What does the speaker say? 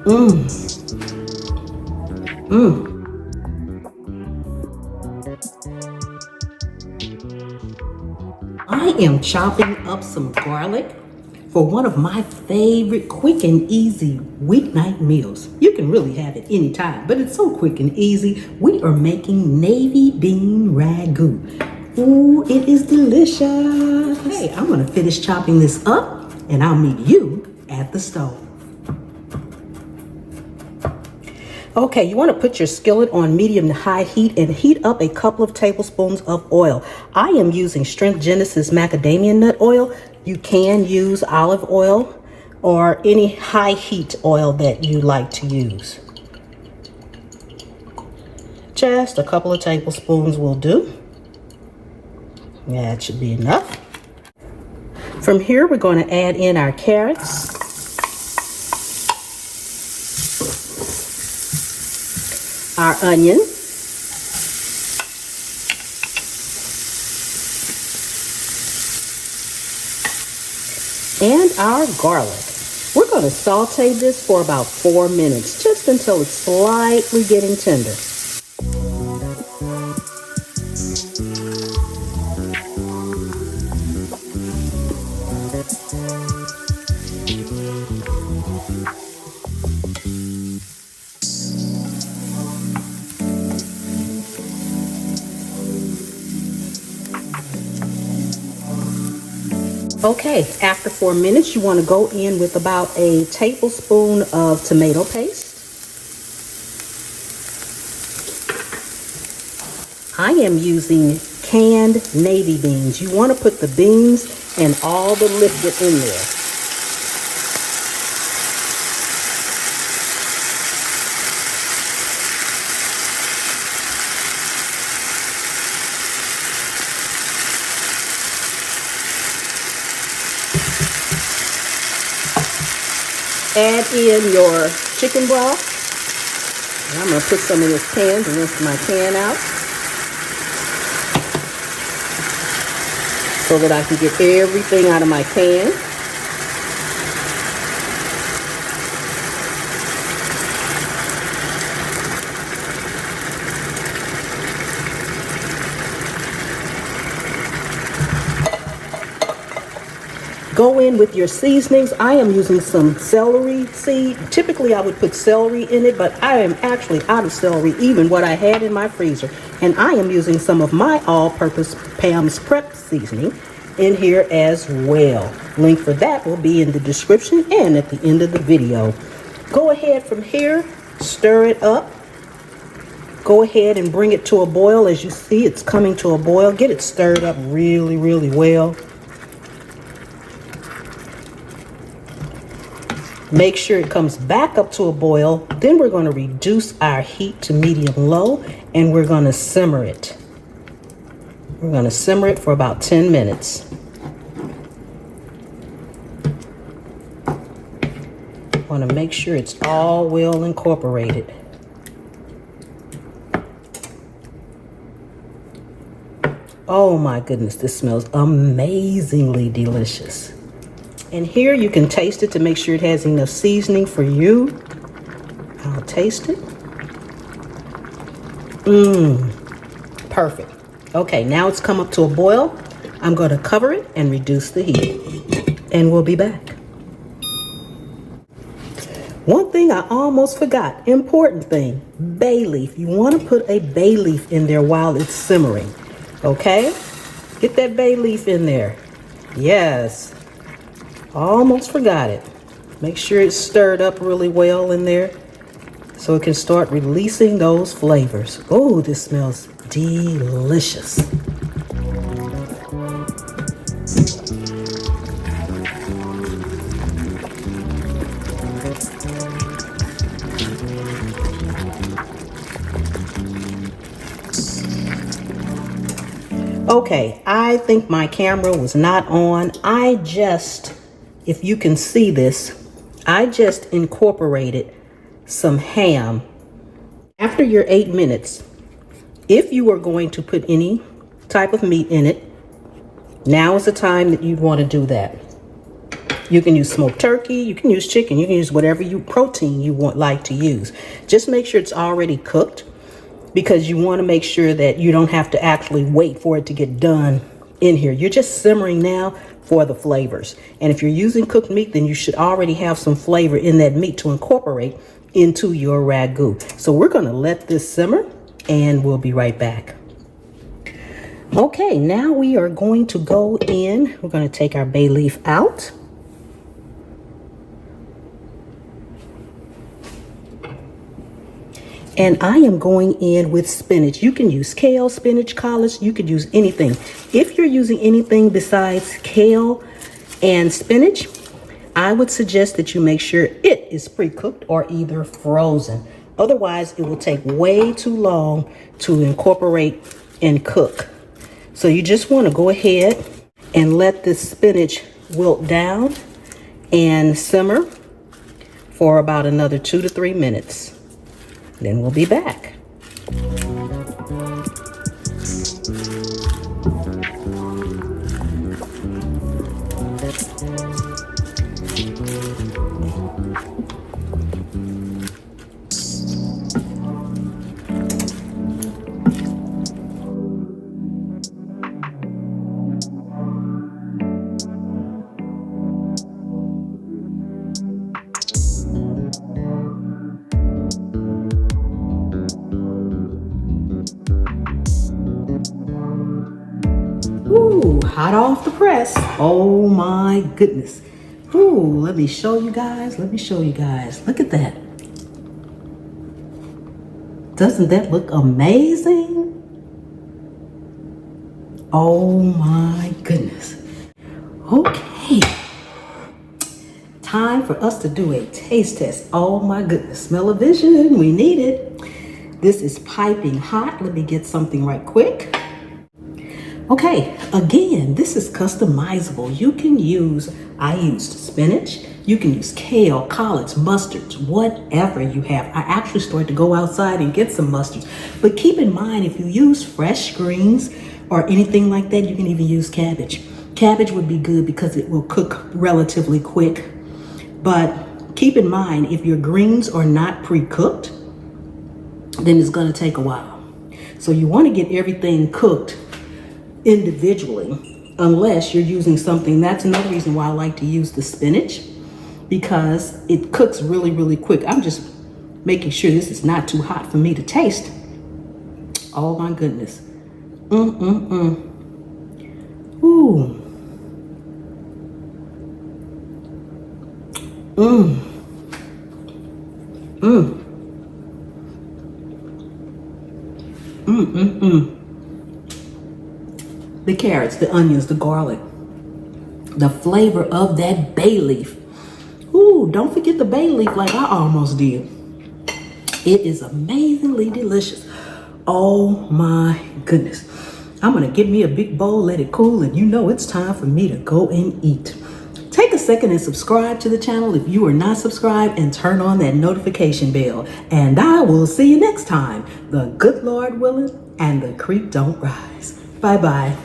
Mmm. Mmm. I am chopping up some garlic for one of my favorite quick and easy weeknight meals. You can really have it anytime, but it's so quick and easy. We are making navy bean ragu. Ooh, it is delicious. Hey, I'm gonna finish chopping this up and I'll meet you at the stove. Okay, you want to put your skillet on medium to high heat and heat up a couple of tablespoons of oil. I am using Strength Genesis macadamia nut oil. You can use olive oil or any high heat oil that you like to use. Just a couple of tablespoons will do. That should be enough. From here, we're going to add in our carrots. Our onion, and our garlic. We're going to saute this for about 4 minutes, just until it's slightly getting tender. Okay, after 4 minutes, you want to go in with about a tablespoon of tomato paste. I am using canned navy beans. You want to put the beans and all the liquid in there. Add in your chicken broth. And I'm going to put some in this pan to rinse my pan out so that I can get everything out of my pan. Go in with your seasonings. I am using some celery seed. Typically I would put celery in it, but I am actually out of celery, even what I had in my freezer. And I am using some of my all-purpose Pam's Prep seasoning in here as well. Link for that will be in the description and at the end of the video. Go ahead from here, stir it up. Go ahead and bring it to a boil. As you see, it's coming to a boil. Get it stirred up really, really well. Make sure it comes back up to a boil. Then we're going to reduce our heat to medium-low and we're going to simmer it. We're going to simmer it for about 10 minutes. Want to make sure it's all well incorporated. Oh my goodness, this smells amazingly delicious. And here you can taste it to make sure it has enough seasoning for you. I'll taste it. Perfect. Okay, now it's come up to a boil. I'm going to cover it and reduce the heat. And we'll be back. One thing I almost forgot, important thing, bay leaf. You want to put a bay leaf in there while it's simmering. Okay? Get that bay leaf in there. Yes. Almost forgot it. Make sure it's stirred up really well in there so it can start releasing those flavors. Oh, this smells delicious. Okay, I think my camera was not on. If you can see this, I just incorporated some ham. After your 8 minutes, if you are going to put any type of meat in it, now is the time that you'd want to do that. You can use smoked turkey, you can use chicken, you can use whatever protein you like to use. Just make sure it's already cooked, because you want to make sure that you don't have to actually wait for it to get done in here. You're just simmering now for the flavors. And if you're using cooked meat, then you should already have some flavor in that meat to incorporate into your ragu. So we're going to let this simmer and we'll be right back. Okay, now we are going to go in. We're going to take our bay leaf out. And I am going in with spinach. You can use kale, spinach, collards. You could use anything. If you're using anything besides kale and spinach, I would suggest that you make sure it is pre-cooked or either frozen. Otherwise, it will take way too long to incorporate and cook. So you just want to go ahead and let this spinach wilt down and simmer for about another 2 to 3 minutes. Then we'll be back. Ooh, hot off the press. Oh my goodness. Ooh, let me show you guys. Let me show you guys. Look at that. Doesn't that look amazing? Oh my goodness. Okay. Time for us to do a taste test. Oh my goodness. Smell-o-vision. We need it. This is piping hot. Let me get something right quick. Okay, again, this is customizable. You can use, I used spinach, you can use kale, collards, mustards, whatever you have. I actually started to go outside and get some mustards. But keep in mind, if you use fresh greens or anything like that, you can even use cabbage. Cabbage would be good because it will cook relatively quick. But keep in mind, if your greens are not pre-cooked, then it's gonna take a while. So you wanna get everything cooked individually, unless you're using something. That's another reason why I like to use the spinach, because it cooks really, really quick. I'm just making sure this is not too hot for me to taste. Oh my goodness. Ooh. The carrots, the onions, the garlic, the flavor of that bay leaf. Ooh, don't forget the bay leaf like I almost did. It is amazingly delicious. Oh my goodness. I'm gonna get me a big bowl, let it cool, and you know it's time for me to go and eat. Take a second and subscribe to the channel if you are not subscribed, and turn on that notification bell. And I will see you next time. The good Lord willing and the creek don't rise. Bye-bye.